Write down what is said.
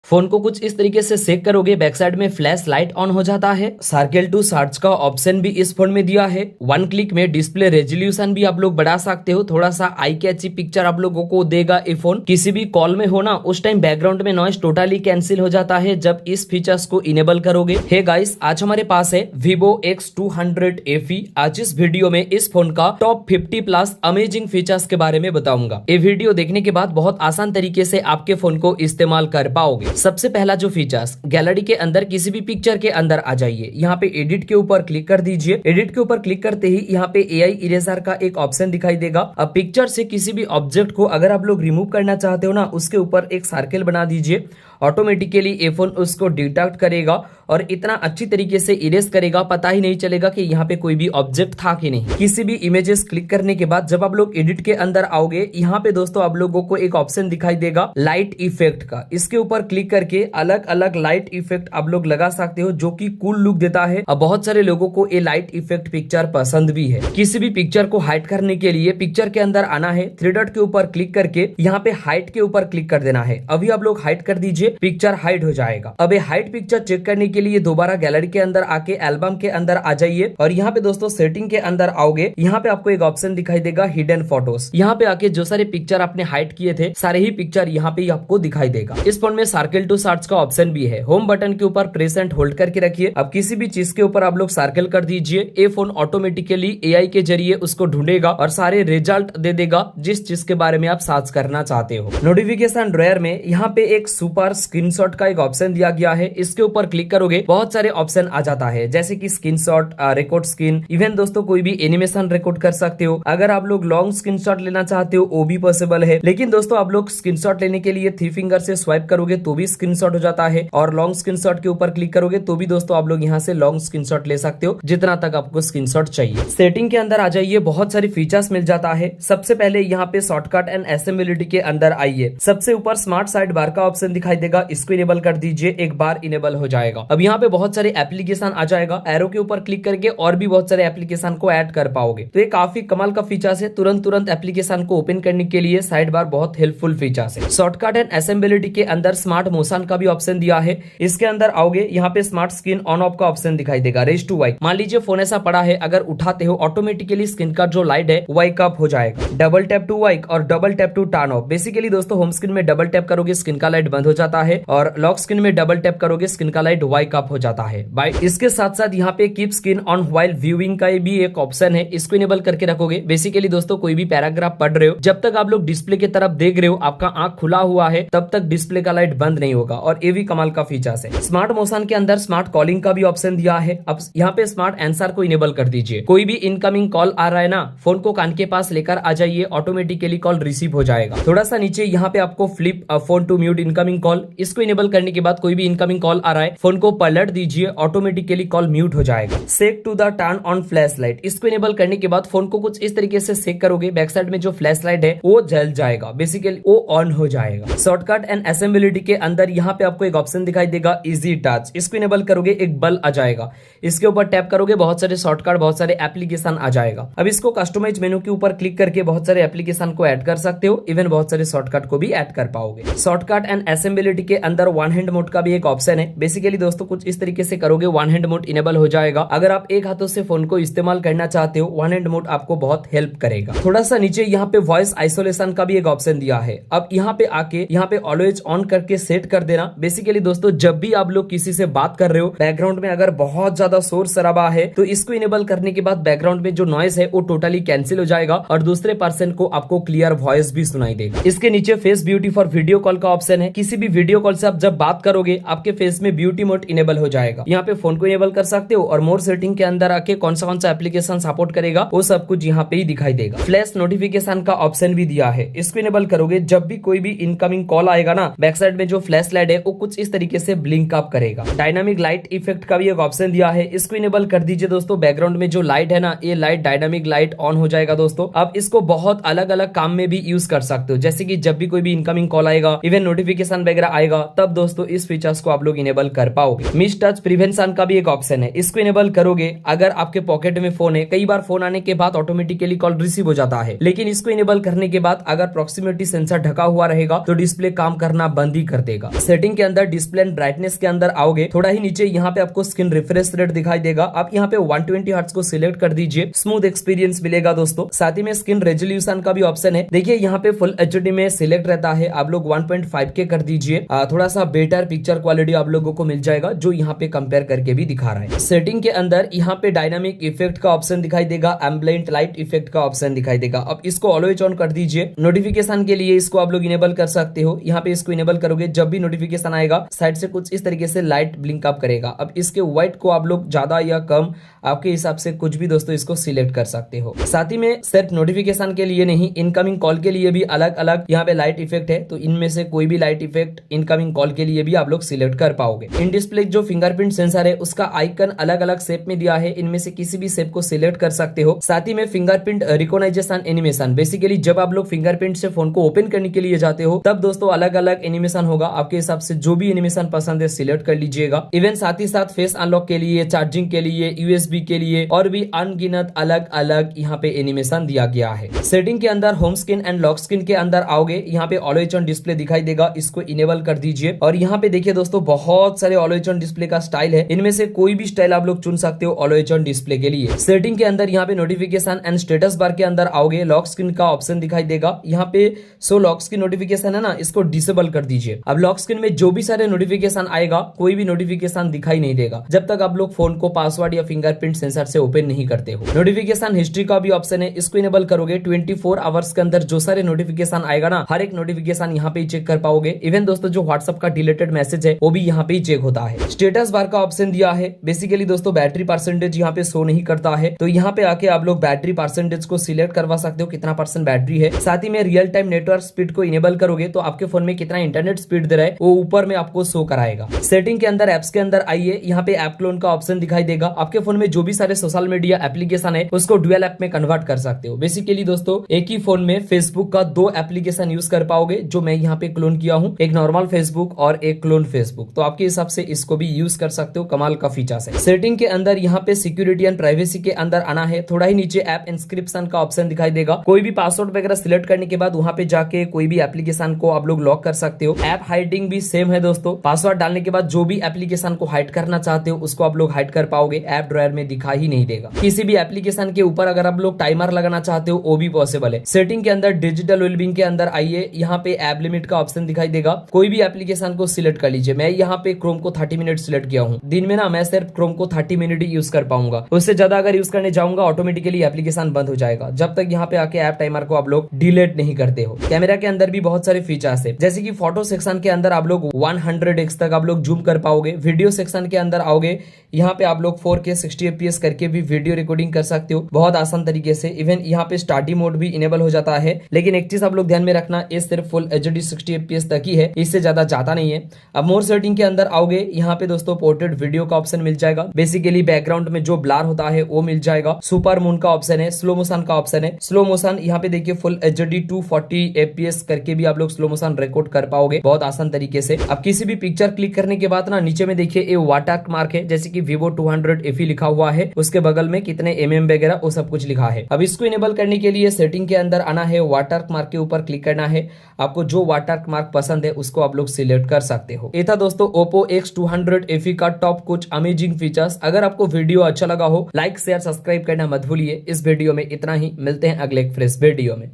Phone को कुछ इस तरीके से सेक करोगे, बैक साइड में फ्लैश लाइट ऑन हो जाता है। सर्कल टू सर्च का ऑप्शन भी इस फोन में दिया है। वन क्लिक में डिस्प्ले रेजोल्यूशन भी आप लोग बढ़ा सकते हो। थोड़ा सा आई कैची पिक्चर आप लोगों को देगा ये फोन। किसी भी कॉल में हो ना, उस टाइम बैकग्राउंड में नॉइस टोटली कैंसिल हो जाता है जब इस फीचर्स को इनेबल करोगे। हे गाइस, आज हमारे पास है Vivo X200 FE। आज इस वीडियो में इस फोन का टॉप 50 प्लस अमेजिंग फीचर्स के बारे में बताऊंगा। ये वीडियो देखने के बाद बहुत आसान तरीके से आपके फोन को इस्तेमाल कर पाओगे। सबसे पहला जो फीचर्स, गैलरी के अंदर किसी भी पिक्चर के अंदर आ जाइए। यहाँ पे एडिट के ऊपर क्लिक कर दीजिए। एडिट के ऊपर क्लिक करते ही यहाँ पे AI इरेजर का एक ऑप्शन दिखाई देगा। अब पिक्चर से किसी भी ऑब्जेक्ट को अगर आप लोग रिमूव करना चाहते हो ना, उसके ऊपर एक सर्कल बना दीजिए। ऑटोमेटिकली ये फोन उसको डिटेक्ट करेगा और इतना अच्छी तरीके से इरेज करेगा, पता ही नहीं चलेगा कि यहाँ पे कोई भी ऑब्जेक्ट था कि नहीं। किसी भी इमेजेस क्लिक करने के बाद जब आप लोग एडिट के अंदर आओगे, यहाँ पे दोस्तों आप लोगों को एक ऑप्शन दिखाई देगा लाइट इफेक्ट का। इसके ऊपर क्लिक करके अलग अलग लाइट इफेक्ट आप लोग लगा सकते हो, जो कि कूल लुक देता है। अब बहुत सारे लोगों को ये लाइट इफेक्ट पिक्चर पसंद भी है। किसी भी पिक्चर को हाइड करने के लिए पिक्चर के अंदर आना है, थ्री डॉट के ऊपर क्लिक करके यहाँ पे हाइड के ऊपर क्लिक कर देना है। अभी आप लोग हाइड कर दीजिए, पिक्चर हाइड हो जाएगा। अब ये हाइड पिक्चर चेक करने के लिए दोबारा गैलरी के अंदर आके एल्बम के अंदर आ जाइए और यहाँ पे दोस्तों सेटिंग के अंदर आओगे। यहाँ पे आपको एक ऑप्शन दिखाई देगा हिडन फोटोज। यहाँ पे आके जो सारे पिक्चर आपने हाइड किए थे, सारे ही पिक्चर यहाँ पे आपको दिखाई देगा। इस फोन में सर्कल टू सर्च का ऑप्शन भी है। होम बटन के ऊपर प्रेस एंड होल्ड करके रखिए। अब किसी भी चीज के ऊपर आप लोग सर्कल कर दीजिए। ये फोन ऑटोमेटिकली AI के जरिए उसको ढूंढेगा और सारे रिजल्ट दे देगा जिस चीज के बारे में आप सर्च करना चाहते हो। नोटिफिकेशन ड्रॉयर में यहाँ पे एक सुपर स्क्रीनशॉट का एक ऑप्शन दिया गया है। इसके ऊपर क्लिक करोगे, बहुत सारे ऑप्शन आ जाता है, जैसे कि स्क्रीनशॉट, रिकॉर्ड स्क्रीन, इवन दोस्तों कोई भी एनिमेशन रिकॉर्ड कर सकते हो। अगर आप लोग लॉन्ग स्क्रीनशॉट लेना चाहते हो वो भी पॉसिबल है, लेकिन दोस्तों आप लोग स्क्रीनशॉट लेने के लिए थ्री फिंगर से स्वाइप करोगे तो भी स्क्रीनशॉट हो जाता है, और लॉन्ग स्क्रीनशॉट के ऊपर क्लिक करोगे तो भी दोस्तों आप लोग यहाँ से लॉन्ग स्क्रीनशॉट ले सकते हो, जितना तक आपको स्क्रीनशॉट चाहिए। सेटिंग के अंदर आ जाइए, बहुत सारी फीचर्स मिल जाता है। सबसे पहले यहाँ पे शॉर्टकट एंड असेंबलिटी के अंदर आइए। सबसे ऊपर स्मार्ट साइड बार का ऑप्शन दिखाई देगा, इसको इनेबल कर दीजिए। एक बार इनेबल हो जाएगा। अब यहाँ पे बहुत सारे एप्लीकेशन आ जाएगा। एरो के ऊपर क्लिक करके और भी बहुत सारे एप्लीकेशन को ऐड कर पाओगे। तो ये काफी कमाल का फीचर्स है। तुरंत एप्लीकेशन को ओपन करने के लिए साइड बार बहुत हेल्पफुल फीचर्स है। शॉर्टकट एंड असेंबलिटी के अंदर स्मार्ट मोशन का भी ऑप्शन दिया है। इसके अंदर आओगे, यहाँ पे स्मार्ट स्क्रीन ऑन ऑफ का ऑप्शन दिखाई देगा। रेज टू वाइक, मान लीजिए फोन ऐसा पड़ा है, अगर उठाते हो ऑटोमेटिकली स्क्रीन का जो लाइट है वाइक अप हो जाएगा। डबल टैप टू वाइक और double tap to turn off. Basically दोस्तों होम स्क्रीन में डबल टैप करोगे स्क्रीन का लाइट बंद हो जाता है, और लॉक स्क्रीन में डबल टैप करोगे स्क्रीन का लाइट वाइक अप हो जाता है। बाय इसके साथ साथ यहाँ पे keep screen on while viewing का भी एक ऑप्शन है, इसको इनेबल करके रखोगे। बेसिकली दोस्तों कोई भी पैराग्राफ पढ़ रहे हो, जब तक आप लोग डिस्प्ले की तरफ देख रहे हो, आपका आंख खुला हुआ है, तब तक डिस्प्ले का लाइट बंद नहीं होगा, और ये भी कमाल का फीचर्स है। स्मार्ट मोशन के अंदर स्मार्ट कॉलिंग का भी ऑप्शन दिया है। अब यहाँ पे स्मार्ट आंसर को इनेबल कर दीजिए। कोई भी इनकमिंग कॉल आ रहा है ना, फोन को कान के पास लेकर आ जाइए, ऑटोमेटिकली कॉल रिसीव हो जाएगा। थोड़ा सा नीचे यहाँ पे आपको flip phone to mute incoming call, इसको इनेबल करने के बाद कोई भी इनकमिंग कॉल आ रहा है, फोन को पलट दीजिए, ऑटोमेटिकली कॉल म्यूट हो जाएगा। Sec to the turn on flash light, इसको इनेबल करने के बाद फोन को कुछ इस तरीके से सेक करोगे, बैक साइड में जो फ्लैश लाइट है वो जल जाएगा, बेसिकली वो ऑन हो जाएगा। शॉर्टकट एंड असेंबलिटी के अंदर यहाँ पे आपको एक ऑप्शन दिखाई देगा इजी टच, इसको इनेबल करोगे, एक बल आ जाएगा। इसके ऊपर टैप करोगे, बहुत सारे शॉर्टकट, बहुत सारे एप्लीकेशन आ जाएगा। अब इसको कस्टमाइज मेनू के ऊपर क्लिक करके बहुत सारे एप्लीकेशन को ऐड कर सकते हो, इवन बहुत सारे शॉर्टकट को भी ऐड कर पाओगे। शॉर्टकट एंड असेंबलिटी के अंदर वन हैंड मोड का भी एक ऑप्शन है। बेसिकली दोस्तों कुछ इस तरीके से करोगे, वन हैंड मोड इनेबल हो जाएगा। अगर आप एक हाथों से फोन को इस्तेमाल करना चाहते हो, वन हैंड मोड आपको बहुत हेल्प करेगा। थोड़ा सा नीचे यहाँ पे वॉइस आइसोलेशन का भी एक ऑप्शन दिया है। अब यहाँ पे आके यहाँ पे ऑलवेज ऑन करके सेट कर देना। बेसिकली दोस्तों जब भी आप लोग किसी से बात कर रहे हो, बैकग्राउंड में अगर बहुत ज्यादा शोर शराबा है, तो इसको इनेबल करने के बाद बैकग्राउंड में जो नॉइस है वो टोटली कैंसिल हो जाएगा, और दूसरे पर्सन को आपको क्लियर वॉइस भी सुनाई देगा। इसके नीचे face beauty for video call का ऑप्शन है। किसी भी वीडियो कॉल से आप जब बात करोगे, आपके फेस में ब्यूटी मोड इनेबल हो जाएगा। यहाँ पे फोन को इनेबल कर सकते हो, और मोर सेटिंग के अंदर आके कौन सा एप्लीकेशन सपोर्ट करेगा वो सब कुछ यहाँ पे ही दिखाई देगा। फ्लैश नोटिफिकेशन का ऑप्शन भी दिया है, इसको इनेबल करोगे, जब भी कोई भी इनकमिंग कॉल आएगा ना, बैक साइड में जो फ्लैश लाइट है वो कुछ इस तरीके से ब्लिंक अप करेगा। डायनामिक लाइट इफेक्ट का भी एक ऑप्शन दिया है, इसको इनेबल कर दीजिए दोस्तों। बैकग्राउंड में जो लाइट है ना, ये लाइट डायनामिक लाइट ऑन हो जाएगा दोस्तों। अब इसको बहुत अलग अलग काम में भी यूज कर सकते हो, जैसे कि जब भी कोई भी इनकमिंग कॉल आएगा, इवन नोटिफिकेशन वगैरह आएगा, तब दोस्तों इस फीचर्स को आप लोग इनेबल कर पाओगे। पाओगे। मिस टच प्रिवेंशन का भी एक ऑप्शन है, इसको इनेबल करोगे अगर आपके पॉकेट में फोन है, कई बार फोन आने के बाद ऑटोमेटिकली कॉल रिसीव हो जाता है, लेकिन इसको इनेबल करने के बाद अगर प्रॉक्सिमिटी सेंसर ढका हुआ रहेगा तो डिस्प्ले काम करना बंद ही कर देगा। सेटिंग के अंदर डिस्प्ले एंड ब्राइटनेस के अंदर आओगे, थोड़ा ही नीचे यहाँ पे आपको स्क्रीन रिफ्रेश रेट दिखाई देगा। आप यहाँ पे 120 हर्ट्ज को सिलेक्ट कर दीजिए, स्मूथ एक्सपीरियंस मिलेगा दोस्तों। साथ ही में स्क्रीन रेजोल्यूशन का भी ऑप्शन है, देखिए यहाँ पे फुल एचडी में सिलेक्ट रहता है, आप लोग 1.5K कर दीजिए, थोड़ा सा बेटर पिक्चर क्वालिटी आप लोगों को मिल जाएगा, जो यहाँ पे कंपेयर करके भी दिखा रहा है। सेटिंग के अंदर यहाँ पे डायनामिक इफेक्ट का ऑप्शन दिखाई देगा, एम्बिएंट लाइट इफेक्ट का ऑप्शन दिखाई देगा। अब इसको ऑलवेज ऑन कर दीजिए। नोटिफिकेशन के लिए इसको आप लोग इनेबल कर सकते हो, यहाँ पे इसको इनेबल करोगे, जब भी नोटिफिकेशन आएगा साइड से कुछ इस तरीके से लाइट ब्लिंक अप करेगा। अब इसके व्हाइट को आप लोग ज्यादा या कम आपके हिसाब से कुछ भी दोस्तों इसको सिलेक्ट कर सकते हो। साथ ही में सिर्फ नोटिफिकेशन के लिए नहीं, इनकमिंग कॉल के लिए भी अलग अलग यहाँ पे लाइट इफेक्ट है, तो इनमें से कोई भी लाइट इफेक्ट इनकमिंग कॉल के लिए भी आप लोग सिलेक्ट कर पाओगे। इन डिस्प्ले जो फिंगरप्रिंट सेंसर है उसका आइकन अलग अलग शेप में दिया है, इनमें से किसी भी शेप को सिलेक्ट कर सकते हो। साथ ही में फिंगरप्रिंट रिकॉग्नाइजेशन एनिमेशन, बेसिकली जब आप लोग फिंगरप्रिंट से फोन को ओपन करने के लिए जाते हो तब दोस्तों अलग अलग एनिमेशन होगा, आपके हिसाब से जो भी एनिमेशन पसंद है सिलेक्ट कर लीजिएगा। इवन साथ ही साथ फेस अनलॉक के लिए, चार्जिंग के लिए, यूएसबी के लिए और भी अनगिनत अलग अलग यहाँ पे एनिमेशन दिया गया है। सेटिंग के अंदर home screen and lock screen के अंदर आओगे, यहाँ पे ऑलवेज ऑन डिस्प्ले दिखाई देगा, इसको इनेबल कर दीजिए। और यहाँ पे देखिए दोस्तों बहुत सारे ऑलवेज ऑन डिस्प्ले का स्टाइल है, इनमें से कोई भी स्टाइल आप लोग चुन सकते हो ऑलवेज ऑन डिस्प्ले के लिए। सेटिंग के अंदर यहाँ पे नोटिफिकेशन एंड स्टेटस बार के अंदर आओगे, लॉक स्क्रीन का ऑप्शन दिखाई देगा, यहाँ पे सो लॉक स्क्रीन नोटिफिकेशन है ना, इसको डिसेबल कर दीजिए। अब लॉक स्क्रीन में जो भी सारे नोटिफिकेशन आएगा, कोई भी नोटिफिकेशन दिखाई नहीं देगा जब तक आप लोग फोन को पासवर्ड या फिंगरप्रिंट सेंसर से ओपन नहीं करते हो। नोटिफिकेशन हिस्ट्री का भी ऑप्शन है, इसको इनेबल करोगे 24 आवर्स के अंदर जो सारे नोटिफिकेशन आएगा ना, हर एक नोटिफिकेशन यहाँ पे चेक कर पाओगे। इवन दोस्तों जो व्हाट्सएप का डिलीटेड मैसेज है वो भी यहाँ पे चेक होता है। स्टेटस बार का ऑप्शन दिया है, बेसिकली दोस्तों बैटरी परसेंटेज यहाँ पे शो नहीं करता है, तो यहाँ पे आके आप लोग बैटरी परसेंटेज को सिलेक्ट करवा सकते हो, कितना % बैटरी है। साथ ही में रियल टाइम नेटवर्क स्पीड को इनेबल करोगे तो आपके फोन में कितना इंटरनेट स्पीड दे रहा है वो ऊपर में आपको शो कराएगा। सेटिंग के अंदर एप्स के अंदर आइए, यहाँ पे ऐप क्लोन का ऑप्शन दिखाई देगा, आपके फोन में जो भी सारे सोशल मीडिया एप्लीकेशन है उसको डुअल ऐप में कन्वर्ट कर सकते हो। बेसिकली दोस्तों एक ही फोन में फेसबुक का 2 एप्लीकेशन यूज कर पाओगे, जो मैं यहाँ पे क्लोन किया हूँ, एक नॉर्मल फेसबुक और एक क्लोन फेसबुक, तो आपके हिसाब से इसको भी यूज कर सकते हो, कमाल का फीचर है। सेटिंग के अंदर यहाँ पे सिक्योरिटी एंड प्राइवेसी के अंदर आना है, थोड़ा ही नीचे ऐप इंस्क्रिप्शन का ऑप्शन दिखाई देगा, कोई भी पासवर्ड वगैरह सिलेक्ट करने के बाद वहां पे जाके कोई भी एप्लीकेशन को आप लोग लॉक कर सकते हो। ऐप हाइडिंग भी सेम है दोस्तों, पासवर्ड डालने के बाद जो भी एप्लीकेशन को हाइड करना चाहते हो उसको आप लोग हाइड कर पाओगे, ऐप ड्रॉयर में दिखा ही नहीं देगा। किसी भी एप्लीकेशन के ऊपर अगर आप लोग टाइमर लगाना चाहते हो वो भी पॉसिबल है। सेटिंग के अंदर डिजिटल वेलबींग के अंदर आइए, यहाँ पे ऐप लिमिट का ऑप्शन दिखाई देगा, कोई भी एप्लीकेशन को सिलेक्ट कर लीजिए। मैं यहाँ पे क्रोम को 30 मिनट सिलेक्ट किया हूँ, दिन में ना मैं सिर्फ क्रोम को 30 मिनट ही यूज कर पाऊंगा, उससे ज्यादा अगर यूज करने जाऊंगा ऑटोमेटिकली एप्लीकेशन बंद हो जाएगा, जब तक यहाँ पे आके ऐप टाइमर को आप लोग डिलीट नहीं करते हो। कैमरा के अंदर भी बहुत सारे फीचर्स है, जैसे कि फोटो सेक्शन के अंदर आप लोग 100x तक आप लोग जूम कर पाओगे। वीडियो सेक्शन के अंदर आओगे, यहाँ पे आप लोग 4K 60 FPS करके भी वीडियो रिकॉर्डिंग कर सकते हो बहुत आसान तरीके से। इवन यहाँ पे स्टडी मोड भी इनेबल हो जाता है, लेकिन एक चीज आप लोग ध्यान में रखना, ये सिर्फ फुल HD 60 FPS तक ही है, इससे ज्यादा जाता नहीं है। अब मोर सेटिंग के अंदर आओगे, यहाँ पे दोस्तों पोर्ट्रेट वीडियो का ऑप्शन मिल जाएगा, बेसिकली बैकग्राउंड में जो ब्लर होता है वो मिल जाएगा। सुपर मून का ऑप्शन है, स्लो मोशन का ऑप्शन है, स्लो मोशन यहाँ पे देखिए फुल HD 240 FPS करके भी आप लोग स्लो मोशन रिकॉर्ड कर पाओगे बहुत आसान तरीके से। अब किसी भी पिक्चर क्लिक करने के बाद ना नीचे में देखिए ये वाटर मार्क है, जैसे कि Vivo 200 FE लिखा हुआ है, उसके बगल में कितने mm वगैरह वो सब कुछ लिखा है। अब इसको इनेबल करने के लिए सेटिंग के अंदर आना है, वाटर मार्क के ऊपर क्लिक करना है, आपको जो वाटर मार्क पसंद है उसको आप लोग सिलेक्ट कर सकते हो। ये था दोस्तों Oppo X200 FE का टॉप कुछ अमेजिंग फीचर्स। अगर आपको वीडियो अच्छा लगा हो, लाइक शेयर सब्सक्राइब करना मत भूलिए। इस वीडियो में इतना ही, मिलते हैं अगले एक फ्रेश वीडियो में।